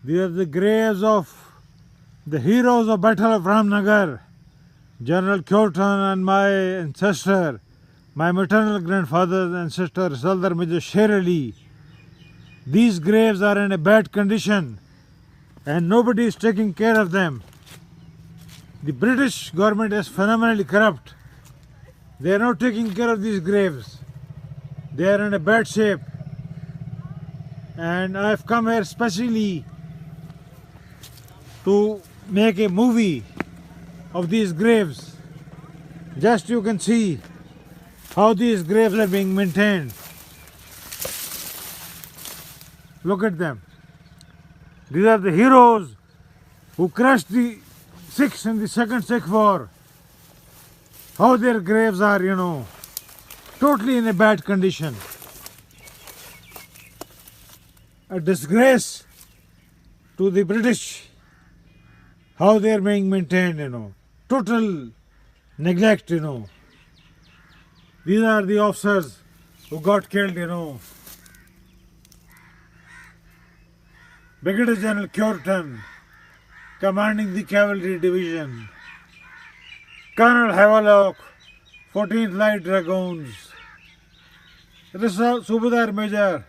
These are the graves of the heroes of Battle of Ramnagar, General Kyortan and my ancestor, my maternal grandfather's ancestor, Sardar Major Sher Ali. These graves are in a bad condition and nobody is taking care of them. The British government is phenomenally corrupt. They are not taking care of these graves. They are in a bad shape. And I have come here specially to make a movie of these graves. Just you can see how these graves are being maintained. Look at them. These are the heroes who crushed the Sikhs in the Second Sikh War. How their graves are, totally in a bad condition. A disgrace to the British, how they are being maintained, total neglect, These are the officers who got killed, Brigadier General Kyortan, commanding the cavalry division. Colonel Havelock, 14th Light Dragoons. Subedar Major.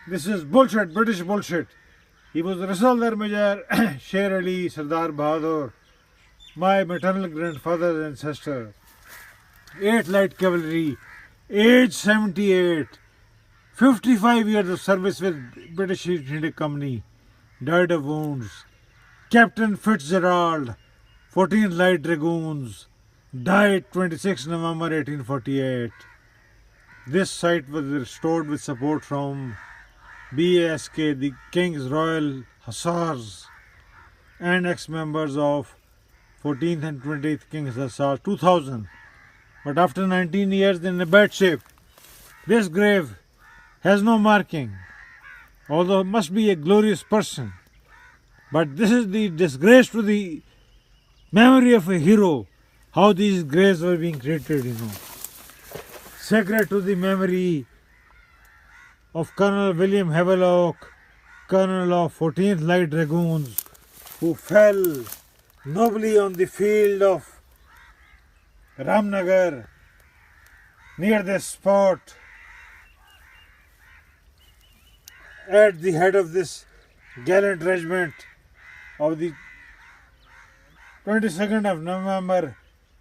This is bullshit, British bullshit. He was Risaldar Major Sher Ali Sardar Bahadur, my maternal grandfather's ancestor. 8th Light Cavalry, age 78. 55 years of service with British East India Company, died of wounds. Captain Fitzgerald, 14th Light Dragoons, died 26 November 1848. This site was restored with support from BASK, the King's Royal Hussars, and ex-members of 14th and 20th King's Hussars, 2000. But after 19 years in a bad shape. This grave has no marking, although must be a glorious person. But this is the disgrace to the memory of a hero, how these graves were being created, Sacred to the memory of Colonel William Havelock, Colonel of 14th Light Dragoons, who fell nobly on the field of Ramnagar, near this spot, at the head of this gallant regiment of the 22nd of November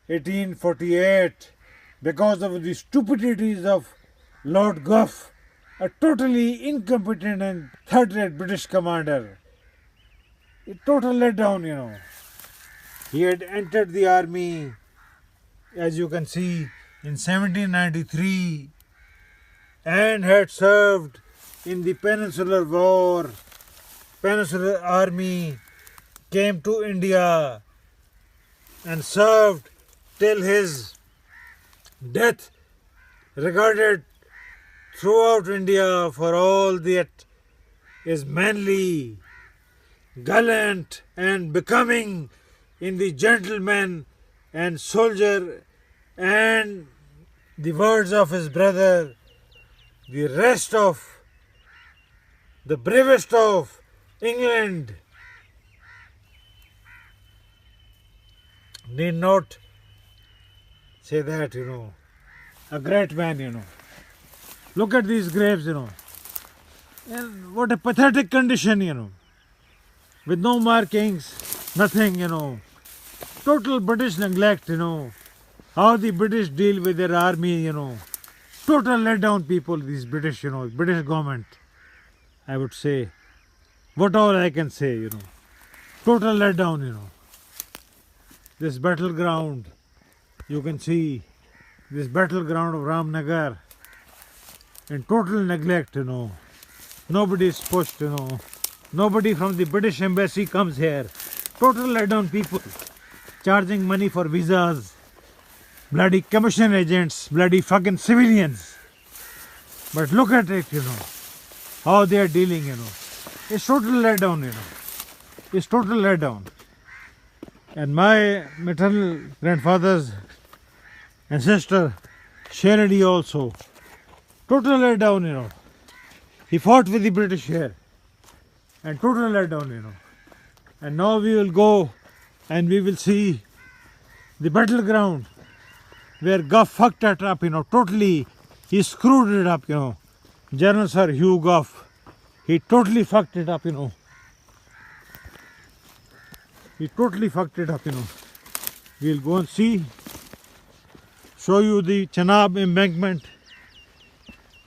1848, because of the stupidities of Lord Gough, a totally incompetent and third-rate British commander. A total letdown, He had entered the army, as you can see, in 1793 and had served in the Peninsular War. Peninsular Army came to India and served till his death, regarded throughout India for all that is manly, gallant and becoming in the gentleman and soldier, and the words of his brother, the rest of the bravest of England need not say that, a great man, Look at these graves, and what a pathetic condition, with no markings, nothing, total British neglect, how the British deal with their army, total let down people, these British, British government, I would say, what all I can say, total let down, This battleground, you can see this battleground of Ramnagar, in total neglect, nobody is pushed, nobody from the British embassy comes here, total let down people, charging money for visas, bloody commission agents, bloody fucking civilians. But look at it, how they are dealing, it's total letdown, it's total letdown. And my maternal grandfather's ancestor, Sher Ali also, total letdown, he fought with the British here. and total letdown, you know. And now we will go and we will see the battleground where Gough fucked it up, you know, totally. He screwed it up, you know. General Sir Hugh Gough, he totally fucked it up, you know. He totally fucked it up, you know. We'll go and see, show you the Chenab embankment,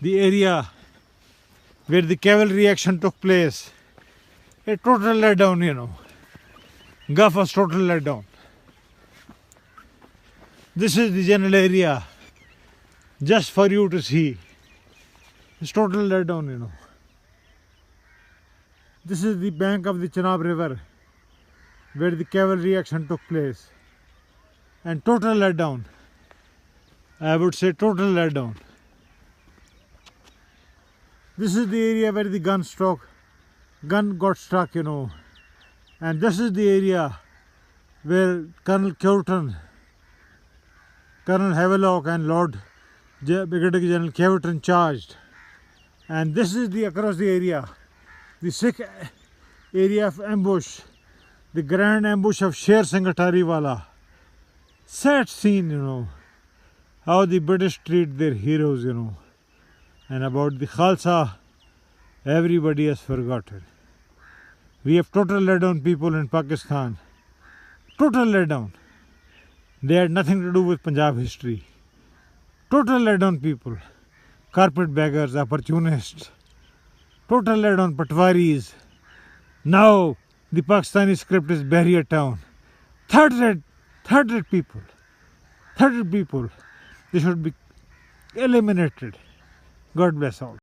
the area where the cavalry action took place. A total letdown, you know. Gough was total letdown. This is the general area, just for you to see. It's total letdown, you know. This is the bank of the Chenab River, where the cavalry action took place. And total letdown. I would say total letdown. This is the area where the gun got struck, you know. And this is the area where Colonel Caverton, Colonel Havelock and Lord Brigadier General Caverton charged. And this is the across the area, the Sikh area of ambush, the grand ambush of Sher Singh Atariwala. Sad scene, you know, how the British treat their heroes, you know. And about the Khalsa, everybody has forgotten. We have total letdown people in Pakistan. Total letdown. They had nothing to do with Punjab history. Total letdown people. Carpet beggars, opportunists. Total letdown Patwaris. Now the Pakistani script is barrier town. Third rate people. They should be eliminated. God bless all.